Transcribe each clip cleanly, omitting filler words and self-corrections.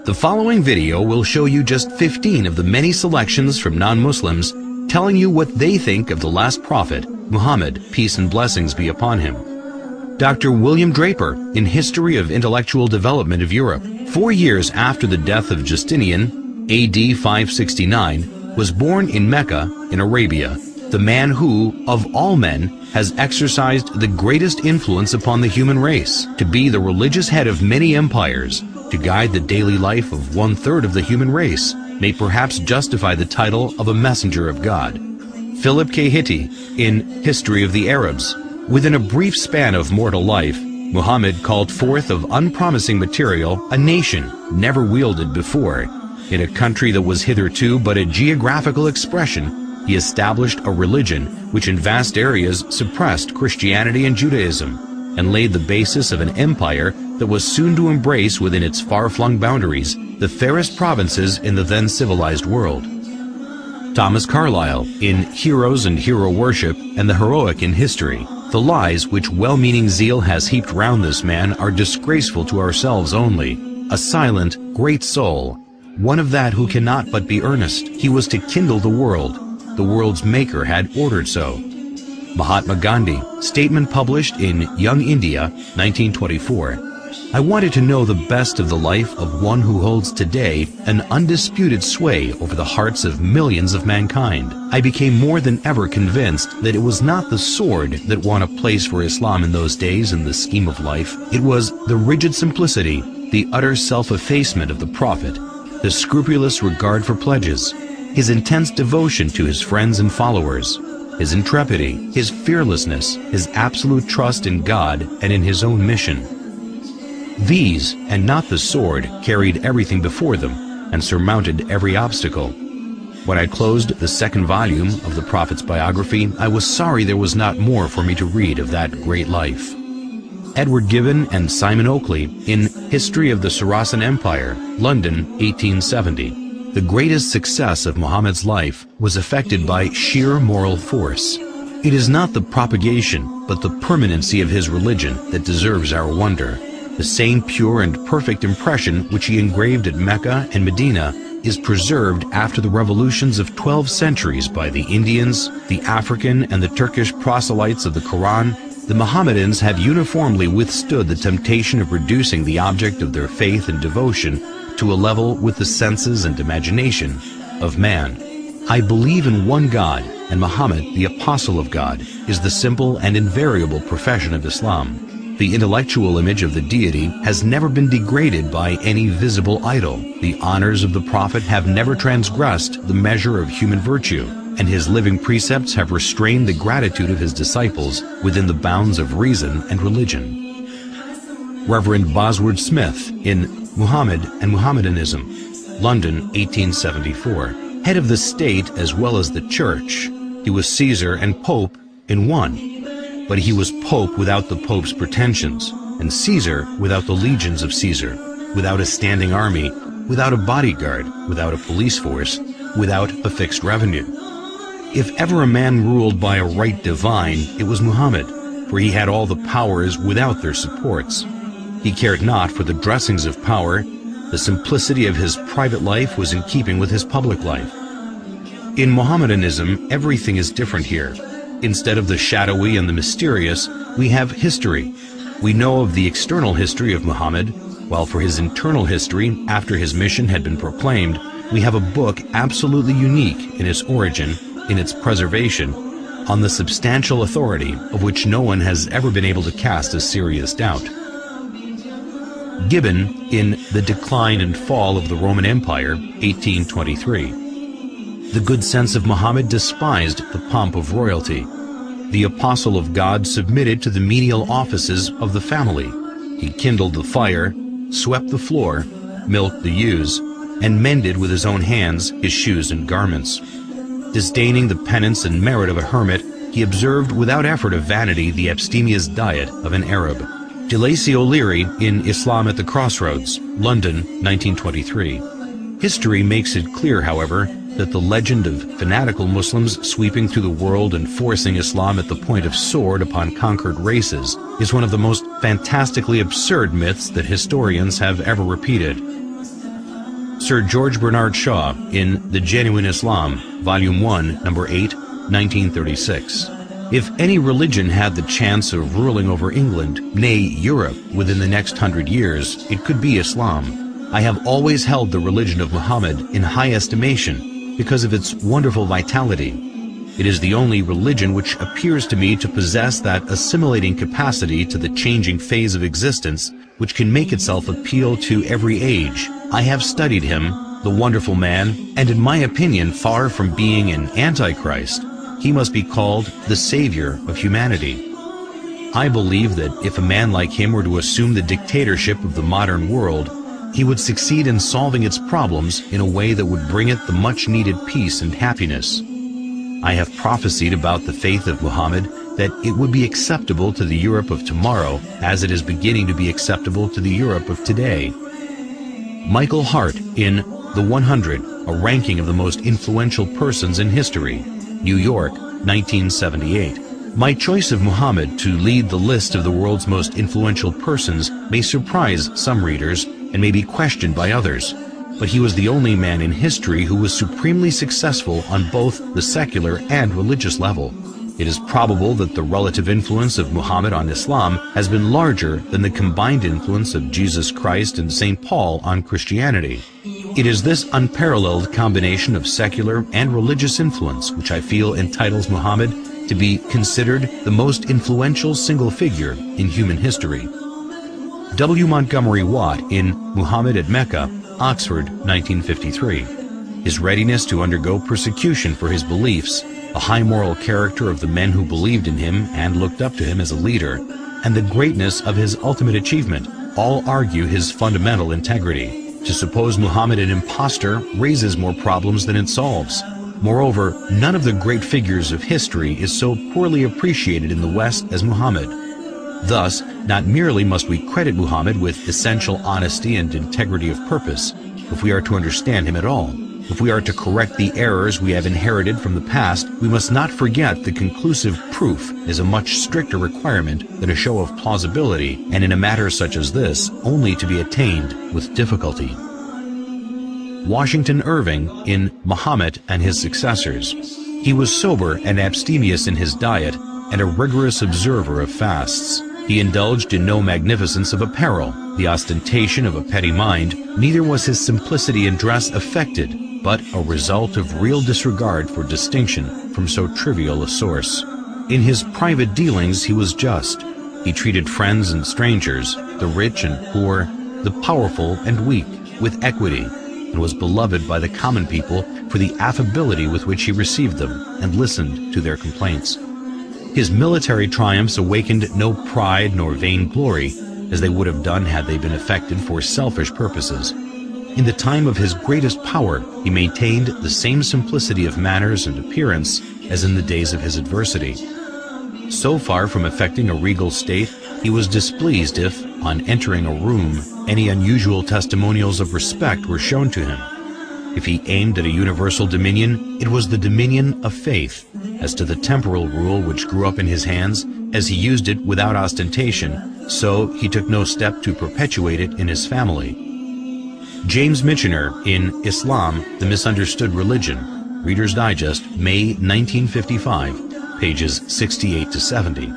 The following video will show you just 15 of the many selections from non-Muslims telling you what they think of the last prophet, Muhammad, peace and blessings be upon him. Dr. William Draper, in History of Intellectual Development of Europe, 4 years after the death of Justinian, AD 569, was born in Mecca, in Arabia, the man who, of all men, has exercised the greatest influence upon the human race, to be the religious head of many empires, to guide the daily life of 1/3 of the human race, may perhaps justify the title of a messenger of God. Philip K. Hitti, in History of the Arabs, within a brief span of mortal life, Muhammad called forth of unpromising material a nation never wielded before. In a country that was hitherto but a geographical expression, he established a religion which in vast areas suppressed Christianity and Judaism, and laid the basis of an empire that was soon to embrace within its far-flung boundaries the fairest provinces in the then civilized world. Thomas Carlyle, in Heroes and Hero Worship and the Heroic in History, the lies which well-meaning zeal has heaped round this man are disgraceful to ourselves only. A silent, great soul, one of that who cannot but be earnest. He was to kindle the world. The world's maker had ordered so. Mahatma Gandhi, statement published in Young India, 1924. I wanted to know the best of the life of one who holds today an undisputed sway over the hearts of millions of mankind. I became more than ever convinced that it was not the sword that won a place for Islam in those days in the scheme of life. It was the rigid simplicity, the utter self-effacement of the Prophet, the scrupulous regard for pledges, his intense devotion to his friends and followers, his intrepidity, his fearlessness, his absolute trust in God and in his own mission. These, and not the sword, carried everything before them and surmounted every obstacle. When I closed the second volume of the Prophet's biography, I was sorry there was not more for me to read of that great life. Edward Gibbon and Simon Oakley, in History of the Saracen Empire, London, 1870. The greatest success of Muhammad's life was effected by sheer moral force. It is not the propagation, but the permanency of his religion that deserves our wonder. The same pure and perfect impression which he engraved at Mecca and Medina is preserved after the revolutions of 12 centuries by the Indians, the African and the Turkish proselytes of the Quran. The Mohammedans have uniformly withstood the temptation of reducing the object of their faith and devotion to a level with the senses and imagination of man. I believe in one God, and Muhammad, the apostle of God, is the simple and invariable profession of Islam. The intellectual image of the deity has never been degraded by any visible idol. The honors of the prophet have never transgressed the measure of human virtue, and his living precepts have restrained the gratitude of his disciples within the bounds of reason and religion. Reverend Bosworth Smith, in Muhammad and Mohammedanism, London, 1874. Head of the state as well as the church, he was Caesar and Pope in one. But he was Pope without the Pope's pretensions, and Caesar without the legions of Caesar, without a standing army, without a bodyguard, without a police force, without a fixed revenue. If ever a man ruled by a right divine, it was Muhammad, for he had all the powers without their supports. He cared not for the dressings of power. The simplicity of his private life was in keeping with his public life. In Mohammedanism, everything is different here. Instead of the shadowy and the mysterious, we have history. We know of the external history of Muhammad, while for his internal history, after his mission had been proclaimed, we have a book absolutely unique in its origin, in its preservation, on the substantial authority of which no one has ever been able to cast a serious doubt. Gibbon, in The Decline and Fall of the Roman Empire, 1823. The good sense of Muhammad despised the pomp of royalty. The apostle of God submitted to the menial offices of the family. He kindled the fire, swept the floor, milked the ewes, and mended with his own hands his shoes and garments. Disdaining the penance and merit of a hermit, he observed without effort of vanity the abstemious diet of an Arab. De Lacy O'Leary, in Islam at the Crossroads, London, 1923. History makes it clear, however, that the legend of fanatical Muslims sweeping through the world and forcing Islam at the point of sword upon conquered races is one of the most fantastically absurd myths that historians have ever repeated. Sir George Bernard Shaw in The Genuine Islam, Volume 1, Number 8, 1936. If any religion had the chance of ruling over England, nay, Europe, within the next 100 years, it could be Islam. I have always held the religion of Muhammad in high estimation because of its wonderful vitality. It is the only religion which appears to me to possess that assimilating capacity to the changing phase of existence which can make itself appeal to every age. I have studied him, the wonderful man, and in my opinion, far from being an antichrist, he must be called the savior of humanity. I believe that if a man like him were to assume the dictatorship of the modern world, he would succeed in solving its problems in a way that would bring it the much-needed peace and happiness. I have prophesied about the faith of Muhammad that it would be acceptable to the Europe of tomorrow as it is beginning to be acceptable to the Europe of today. Michael Hart in The 100, a ranking of the most influential persons in history, New York, 1978. My choice of Muhammad to lead the list of the world's most influential persons may surprise some readers and may be questioned by others, but he was the only man in history who was supremely successful on both the secular and religious level. It is probable that the relative influence of Muhammad on Islam has been larger than the combined influence of Jesus Christ and St. Paul on Christianity. It is this unparalleled combination of secular and religious influence which I feel entitles Muhammad to be considered the most influential single figure in human history. W. Montgomery Watt in Muhammad at Mecca, Oxford, 1953. His readiness to undergo persecution for his beliefs, the high moral character of the men who believed in him and looked up to him as a leader, and the greatness of his ultimate achievement all argue his fundamental integrity. To suppose Muhammad an impostor raises more problems than it solves. Moreover, none of the great figures of history is so poorly appreciated in the West as Muhammad. Thus, not merely must we credit Muhammad with essential honesty and integrity of purpose, if we are to understand him at all. If we are to correct the errors we have inherited from the past, we must not forget that conclusive proof is a much stricter requirement than a show of plausibility, and in a matter such as this, only to be attained with difficulty. Washington Irving in Muhammad and His Successors. He was sober and abstemious in his diet, and a rigorous observer of fasts. He indulged in no magnificence of apparel, the ostentation of a petty mind, neither was his simplicity in dress affected, but a result of real disregard for distinction from so trivial a source. In his private dealings he was just. He treated friends and strangers, the rich and poor, the powerful and weak, with equity, and was beloved by the common people for the affability with which he received them and listened to their complaints. His military triumphs awakened no pride nor vain glory, as they would have done had they been effected for selfish purposes. In the time of his greatest power, he maintained the same simplicity of manners and appearance as in the days of his adversity. So far from affecting a regal state, he was displeased if, on entering a room, any unusual testimonials of respect were shown to him. If he aimed at a universal dominion, it was the dominion of faith. As to the temporal rule which grew up in his hands, as he used it without ostentation, so he took no step to perpetuate it in his family. James Michener in Islam, the Misunderstood Religion, Reader's Digest, May 1955, pages 68 to 70.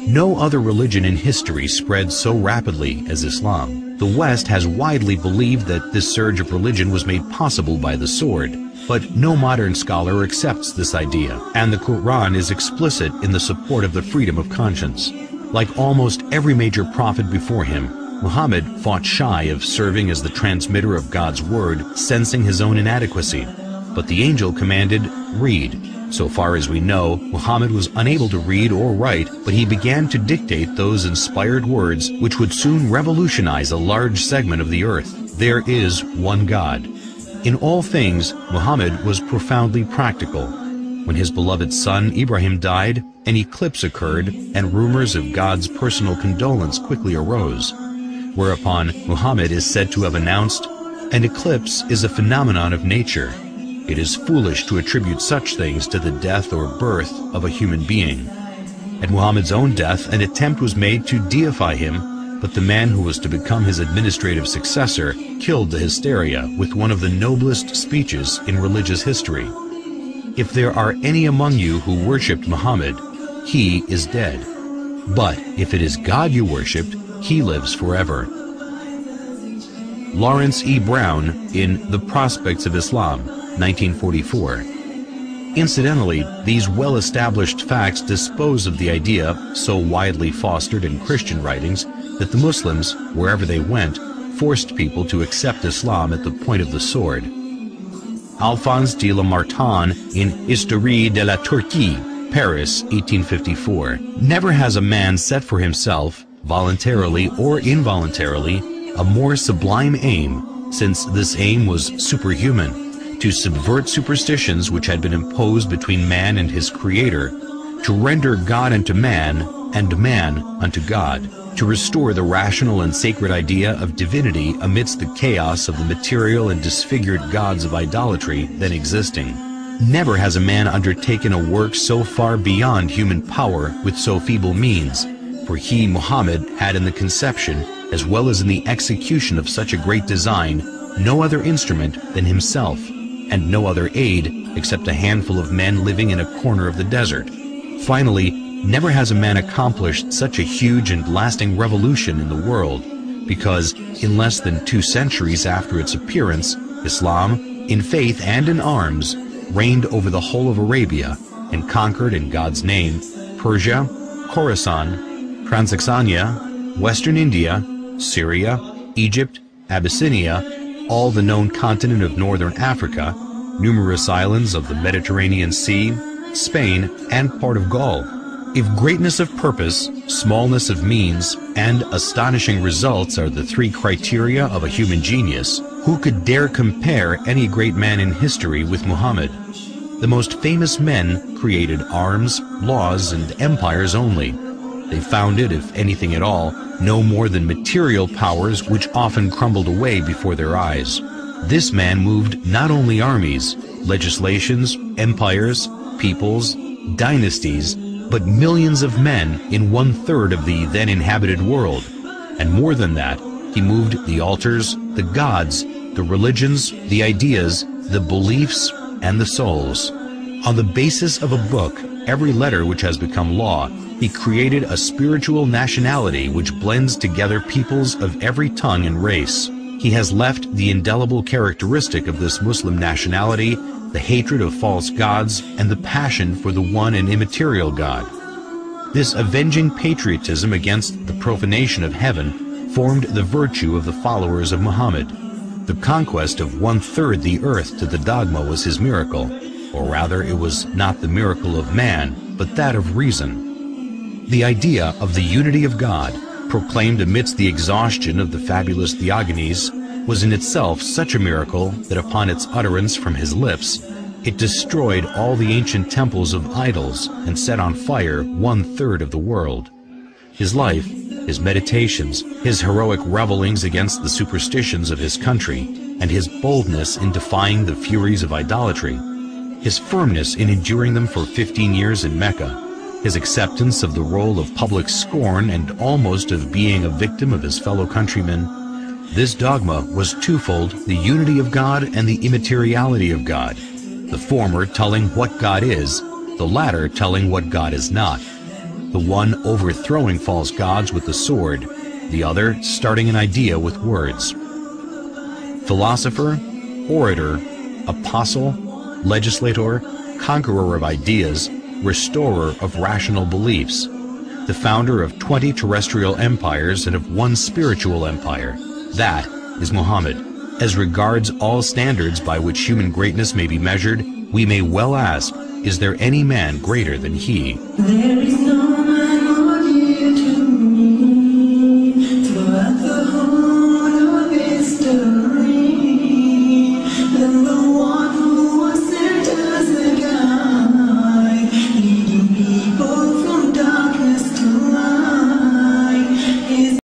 No other religion in history spread so rapidly as Islam. The West has widely believed that this surge of religion was made possible by the sword, but no modern scholar accepts this idea, and the Quran is explicit in the support of the freedom of conscience. Like almost every major prophet before him, Muhammad fought shy of serving as the transmitter of God's word, sensing his own inadequacy. But the angel commanded, "Read." So far as we know, Muhammad was unable to read or write, but he began to dictate those inspired words which would soon revolutionize a large segment of the earth. There is one God. In all things, Muhammad was profoundly practical. When his beloved son Ibrahim died, an eclipse occurred, and rumors of God's personal condolence quickly arose. Whereupon Muhammad is said to have announced, "An eclipse is a phenomenon of nature. It is foolish to attribute such things to the death or birth of a human being." At Muhammad's own death, an attempt was made to deify him but the man who was to become his administrative successor killed the hysteria with one of the noblest speeches in religious history. If there are any among you who worshipped Muhammad, he is dead. But if it is God you worshipped, he lives forever. Lawrence E. Brown in The Prospects of Islam, 1944. Incidentally, these well-established facts dispose of the idea, so widely fostered in Christian writings, that the Muslims, wherever they went, forced people to accept Islam at the point of the sword. Alphonse de Lamartine in Istorie de la Turquie, Paris, 1854. Never has a man set for himself, voluntarily or involuntarily, a more sublime aim, since this aim was superhuman, to subvert superstitions which had been imposed between man and his Creator, to render God unto man, and man unto God, to restore the rational and sacred idea of divinity amidst the chaos of the material and disfigured gods of idolatry then existing. Never has a man undertaken a work so far beyond human power with so feeble means, for he, Muhammad, had in the conception, as well as in the execution of such a great design, no other instrument than himself, and no other aid except a handful of men living in a corner of the desert. Finally, never has a man accomplished such a huge and lasting revolution in the world, because in less than 2 centuries after its appearance, Islam, in faith and in arms, reigned over the whole of Arabia and conquered in God's name Persia, Khorasan, Transoxania, Western India, Syria, Egypt, Abyssinia, all the known continent of northern Africa, numerous islands of the Mediterranean Sea, Spain, and part of Gaul. If greatness of purpose, smallness of means, and astonishing results are the 3 criteria of a human genius, who could dare compare any great man in history with Muhammad? The most famous men created arms, laws, and empires only. They founded, if anything at all, no more than material powers which often crumbled away before their eyes. This man moved not only armies, legislations, empires, peoples, dynasties, but millions of men in 1/3 of the then inhabited world. And more than that, he moved the altars, the gods, the religions, the ideas, the beliefs, and the souls. On the basis of a book, every letter which has become law, he created a spiritual nationality which blends together peoples of every tongue and race. He has left the indelible characteristic of this Muslim nationality, the hatred of false gods, and the passion for the one and immaterial God. This avenging patriotism against the profanation of heaven formed the virtue of the followers of Muhammad. The conquest of 1/3 the earth to the dogma was his miracle, or rather it was not the miracle of man, but that of reason. The idea of the unity of God, proclaimed amidst the exhaustion of the fabulous Theogonies, was in itself such a miracle that upon its utterance from his lips, it destroyed all the ancient temples of idols and set on fire 1/3 of the world. His life, his meditations, his heroic revelings against the superstitions of his country, and his boldness in defying the furies of idolatry, his firmness in enduring them for 15 years in Mecca, his acceptance of the role of public scorn and almost of being a victim of his fellow countrymen, this dogma was twofold: the unity of God and the immateriality of God, the former telling what God is, the latter telling what God is not, the one overthrowing false gods with the sword, the other starting an idea with words. Philosopher, orator, apostle, legislator, conqueror of ideas, restorer of rational beliefs, the founder of 20 terrestrial empires and of 1 spiritual empire, that is Muhammad. As regards all standards by which human greatness may be measured, we may well ask, is there any man greater than he? There is no